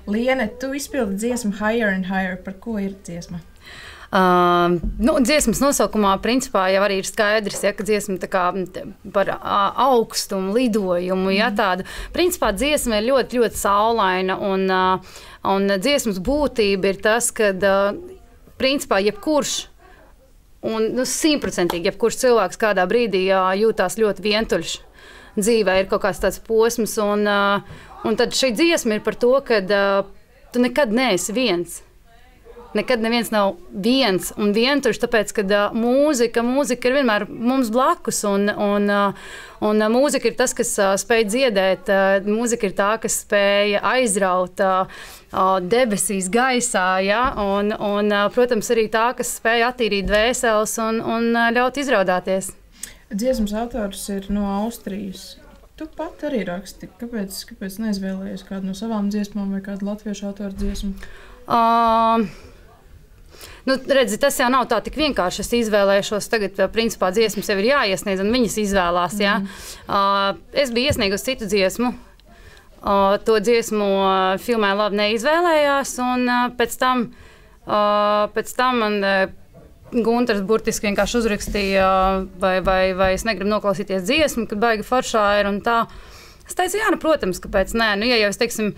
Liene, tu izpildi dziesmu Higher and Higher. Par ko ir dziesma? Dziesmas nosaukumā principā jau arī ir skaidrs, ja, ka dziesma tā kā par augstumu, lidojumu, ja, tādu. Principā dziesma ir ļoti, ļoti saulaina, un dziesmas būtība ir tas, kad principā jebkurš, un 100% jebkurš cilvēks kādā brīdī jūtās ļoti vientuļš. Dzīvē ir kaut kāds tāds posms, un tad šī dziesma ir par to, ka tu nekad neesi viens. Nekad neviens nav viens un vientuļš, tāpēc, ka mūzika ir vienmēr mums blakus, un mūzika ir tas, kas spēj dziedēt, mūzika ir tā, kas spēja aizraut debesīs gaisā, ja? un, protams, arī tā, kas spēja attīrīt dvēseles un ļaut izraudāties. Dziesmas autors ir no Austrijas. Tu pat arī raksti. Kāpēc neizvēlējies kādu no savām dziesmām vai kādu latviešu autoru dziesmu? Redzi, tas jau nav tā tik vienkārši. Es izvēlēšos tagad, principā, dziesmas jau ir jāiesniedz, un viņas izvēlās. Ja? Es biju iesniegusi citu dziesmu. To dziesmu filmē labi neizvēlējās, un pēc tam man Gunters burtiski vienkārši uzrakstīja, vai es negribu noklausīties dziesmu, kad baigi foršā ir un tā. Es teicu, jā, protams, kāpēc nē. Ja jau es, teiksim,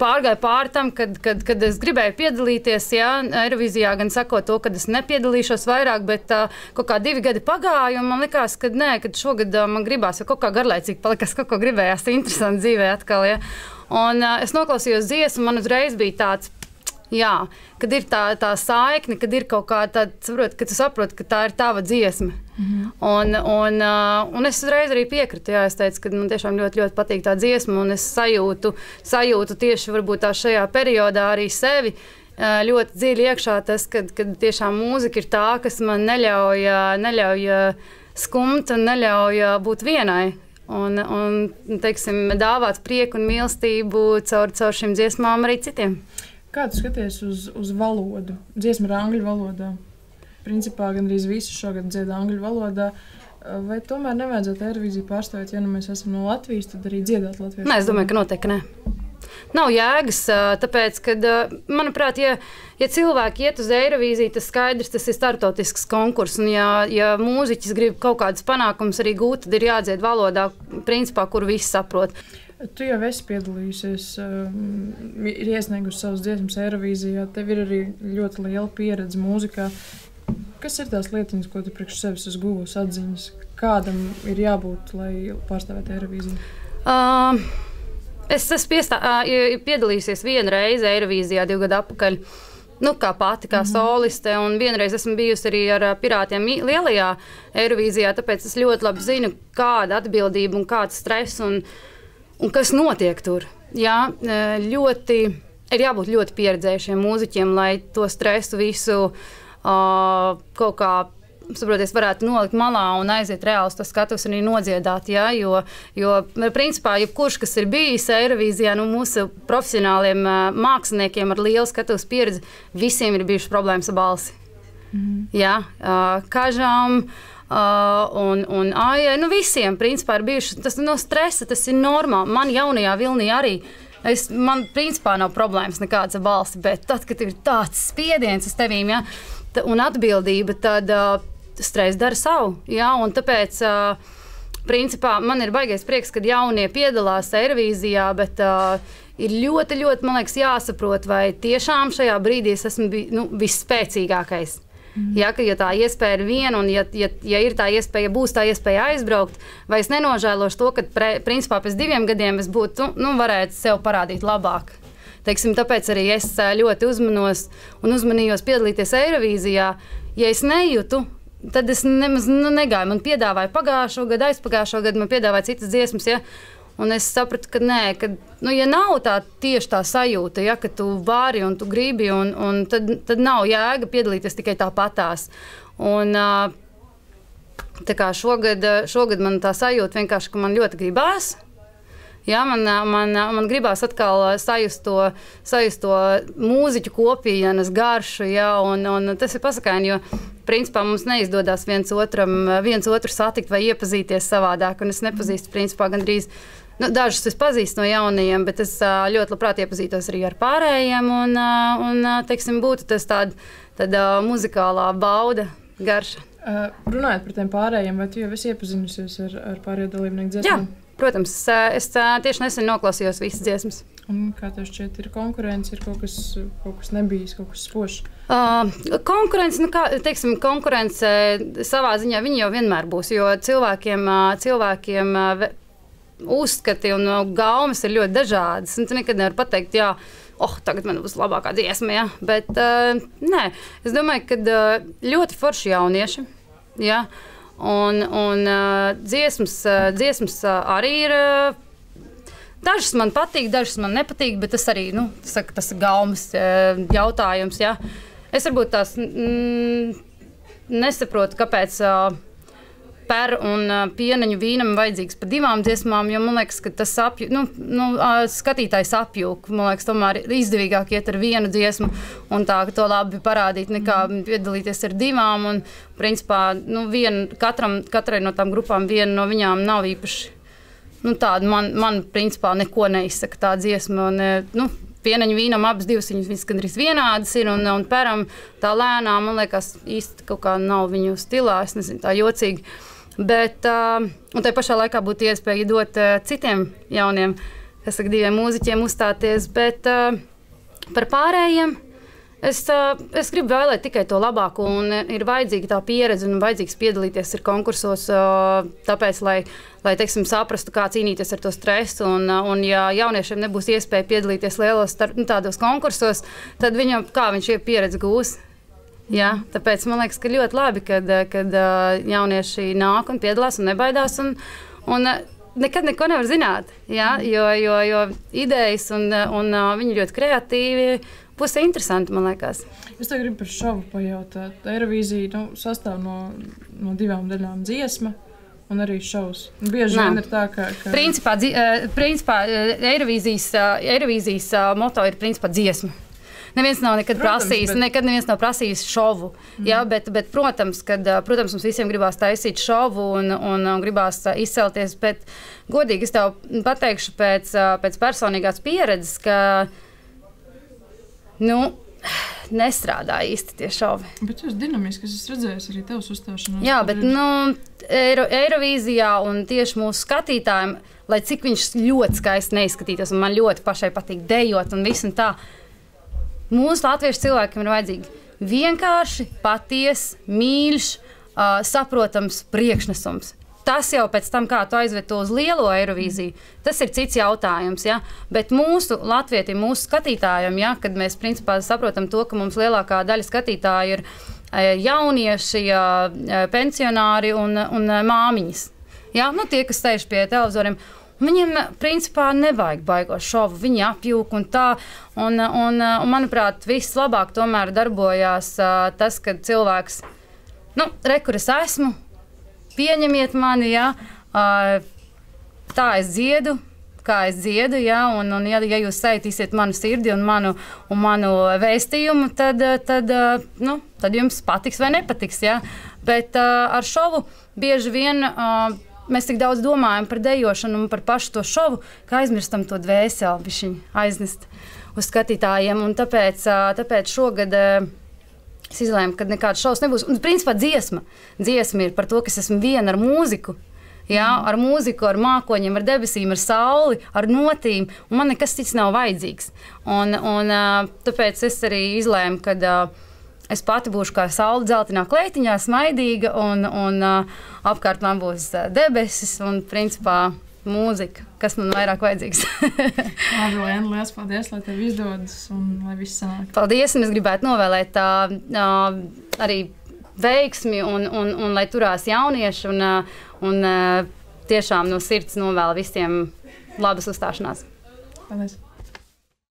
pārgāju pāri tam, kad es gribēju piedalīties Eirovīzijā, gan sakot to, ka es nepiedalīšos vairāk, bet kaut kā 2 gadi pagāja, un man likās, ka nē, kad šogad man gribās, jo kaut kā garlaicīgi palikās, kaut ko gribējās interesanti dzīvē atkal. Ja? Un es noklausījos dziesmu, man uzreiz bija tāds, jā, kad ir tā saikne, kad ir kaut kā tāda, ka tu saproti, ka tā ir tava dziesma. Un es uzreiz arī piekratu, jā, es teicu, ka man tiešām ļoti, ļoti patīk tā dziesma, un es sajūtu tieši varbūt tā šajā periodā arī sevi ļoti dziļi iekšā tas, kad tiešām mūzika ir tā, kas man neļauj skumt un neļauj būt vienai. Un teiksim, dāvāt prieku un mīlestību caur šīm dziesmām arī citiem. Kā tu skaties uz valodu? Dziesma ir angļu valodā. Principā gandrīz visu šogad dzied angļu valodā. Vai tomēr nevajadzētu Eirovīziju pārstāvēt, ja mēs esam no Latvijas, tad arī dziedāt latviešu? Nē, es domāju, ka noteikti ne. Nav jēgas, tāpēc, ka, manuprāt, ja cilvēki iet uz Eirovīziju, tas skaidrs, tas ir startautisks konkurss, un ja mūziķis grib kaut kādus panākumus arī gūt, tad ir jādzied valodā, principā, kur visi saprot. Tu jau esi piedalījusies, ir iesniegusi savas dziesmas Eirovīzijā, tev ir arī ļoti liela pieredze mūzikā. Kas ir tās lietiņas, ko tu priekš sevis esi guvusi atziņas? Kādam ir jābūt, lai pārstāvētu Eirovīziju? Es esmu piedalījusies vienu reizi Eirovīzijā 2 gadu atpakaļ. Kā pati, kā soliste, un vienreiz esmu bijusi arī ar pirātiem lielajā Eirovīzijā, tāpēc es ļoti labi zinu, kāda atbildība un kāds stress un kas notiek tur. Jā, ir jābūt ļoti pieredzējušiem mūziķiem, lai to stresu visu kaut kā, saproties, varētu nolikt malā un aiziet reāli uz to skatus un arī nodziedāt. Ja? Jo principā, jebkurš, kas ir bijis Eirovīzijā, mūsu profesionāliem māksliniekiem ar lielu skatus pieredzi, visiem ir bijušas problēmas ar balsi. Ja? Kažām, un ājai, visiem principā ir bijuši, tas no stresa, tas ir normāli. Man jaunajā vilnī arī, man principā nav problēmas nekāds ar balsi, bet tad, kad ir tāds spiediens uz tevīm, ja, un atbildība, tad stress dara savu, ja, un tāpēc principā man ir baigais prieks, kad jaunie piedalās Eirovīzijā, bet ir ļoti, ļoti, man liekas, jāsaprot, vai tiešām šajā brīdī es esmu visspēcīgākais. Ja tā iespēja ir viena, un ja ir tā iespēja, ja būs tā iespēja aizbraukt, vai es nenožēlošu to, ka principā pēc 2 gadiem es būtu, varētu sev parādīt labāk. Teiksim, tāpēc arī es ļoti uzmanījos piedalīties Eirovīzijā. Ja es nejūtu, tad es nemaz negāju. Man piedāvāja pagājušo gadu, aizpagājušo gadu, man piedāvāja citas dziesmas, ja? Un es sapratu, ka nē, ka, ja nav tieši tā sajūta, ja, ka tu vari un tu gribi, un tad nav jēga piedalīties tikai tāpatās. Un tā kā šogad man tā sajūta vienkārši, ka man ļoti gribās. Ja, man gribās atkal sajust to mūziķu kopienas garšu, ja, un tas ir pasakaini, jo principā mums neizdodas viens otru satikt vai iepazīties savādāk, un es nepazīstu principā gandrīz Nu, dažus es pazīstu no jaunajiem, bet es ļoti labprāt iepazītos arī ar pārējiem. Teiksim, būtu tas tāda muzikālā bauda, garša. Runājot par tiem pārējiem, vai tu jau esi iepazinusies ar pārējo dalībnieku dziesmām? Jā, protams. Es tieši nesen noklausījos visas dziesmas. Un kā tev šķiet, ir konkurence, ir kaut kas nebijis, kaut kas spožs? Konkurence, konkurence savā ziņā viņa jau vienmēr būs, jo cilvēkiem uzskati un gaumes ir ļoti dažādas. Tu nekad nevari pateikt, jā, tagad man būs labākā dziesma, ja? Bet nē, es domāju, ka ļoti forši jaunieši, ja? Un dziesmas arī ir. Dažas man patīk, dažas man nepatīk, bet tas arī tas ir gaumes jautājums. Ja? Es varbūt tās nesaprotu, kāpēc per un pieneņu vīnam vajadzīgs pa 2 dziesmām, jo man liekas, ka tas skatītājs apjūk. Man liekas, tomēr izdevīgāk iet ar 1 dziesmu un tā, ka to labi parādīt, nekā piedalīties ar 2. Un, principā, katrai no tām grupām viena no viņām nav īpaši. Tāda man principā neko neizsaka tā dziesma. Un, pieneņu vīnam abas 2, viņas gandrīz vienādas ir, un peram tā lēnā, man liekas, īsti kaut kā nav viņu stilā, es nezinu, tā jocīgi. Bet, un tai pašā laikā būtu iespēja dot citiem jauniem, kas saka, 2 mūziķiem uzstāties, bet par pārējiem es gribu vēlēt tikai to labāko, un ir vajadzīga tā pieredze, un vajadzīgs piedalīties ar konkursos, tāpēc, lai teiksim, saprastu, kā cīnīties ar to stresu, un ja jauniešiem nebūs iespēja piedalīties lielos tādos konkursos, tad kā viņš pieredzi gūs. Ja? Tāpēc man liekas, ka ļoti labi, kad jaunieši nāk un piedalās un nebaidās, un nekad neko nevar zināt, ja? jo idejas un viņi ļoti kreatīvi. Būs interesanti, man liekas. Es tev gribu par šovu pajautāt. Eirovīzija sastāv no 2 daļām - dziesma un arī šovs. Bieži vien ir tā, ka... Principā Eirovīzijas moto ir principā dziesma. Neviens nav nekad prasījis, neviens nav prasījis šovu. Ja? Bet, protams, mums visiem gribās taisīt šovu un gribās izcelties, bet godīgi es tev pateikšu pēc personīgās pieredzes, ka nestrādā īsti tie šovi. Bet tu esi dinamisks, es redzēju arī tevs uzstāšanos. Jā, bet Eirovīzijā un tieši mūsu skatītājiem, lai cik viņš ļoti skaisti neizskatītos, un man ļoti pašai patīk dejot un viss un tā, mūsu latviešu cilvēkiem ir vajadzīgi vienkārši, paties, mīļš, saprotams priekšnesums. Tas jau pēc tam, kā tu aizved to uz lielo Eirovīziju, tas ir cits jautājums. Ja? Bet mūsu latvietim, mūsu skatītājiem, ja, kad mēs principā saprotam to, ka mums lielākā daļa skatītāji ir jaunieši, pensionāri un māmiņas. Ja? Tie, kas sēž pie televizoriem, viņiem principā nevajag baigo šovu, viņi apjūk un tā. Un manuprāt, vislabāk tomēr darbojās tas, kad cilvēks, kur es esmu, pieņemiet mani, ja, tā es dziedu, kā es dziedu, ja, un ja jūs sajūtīsiet manu sirdi un manu vēstījumu, tad jums patiks vai nepatiks. Ja. Bet ar šovu bieži vien mēs tik daudz domājam par dejošanu un par pašu to šovu, ka aizmirstam to dvēseli bišķiņ aiznest uz skatītājiem. Un tāpēc šogad es izlēmu, ka nekāds šovs nebūs. Un, principā, dziesma ir par to, ka es esmu viena ar mūziku. Ja? Ar mūziku, ar mākoņiem, ar debesīm, ar sauli, ar notīm. Un man nekas cits nav vajadzīgs. Un tāpēc es arī izlēmu, ka es pati būšu kā saule dzeltenā kleitiņā, smaidīga, un apkārt man būs debesis un, principā, mūzika, kas man vairāk vajadzīgs. Labi, Liena, liels paldies, lai tev izdodas un lai viss sanāk. Paldies, un es gribētu novēlēt arī veiksmi un lai turās jaunieši un tiešām no sirds novēlu visiem labas uzstāšanās. Paldies.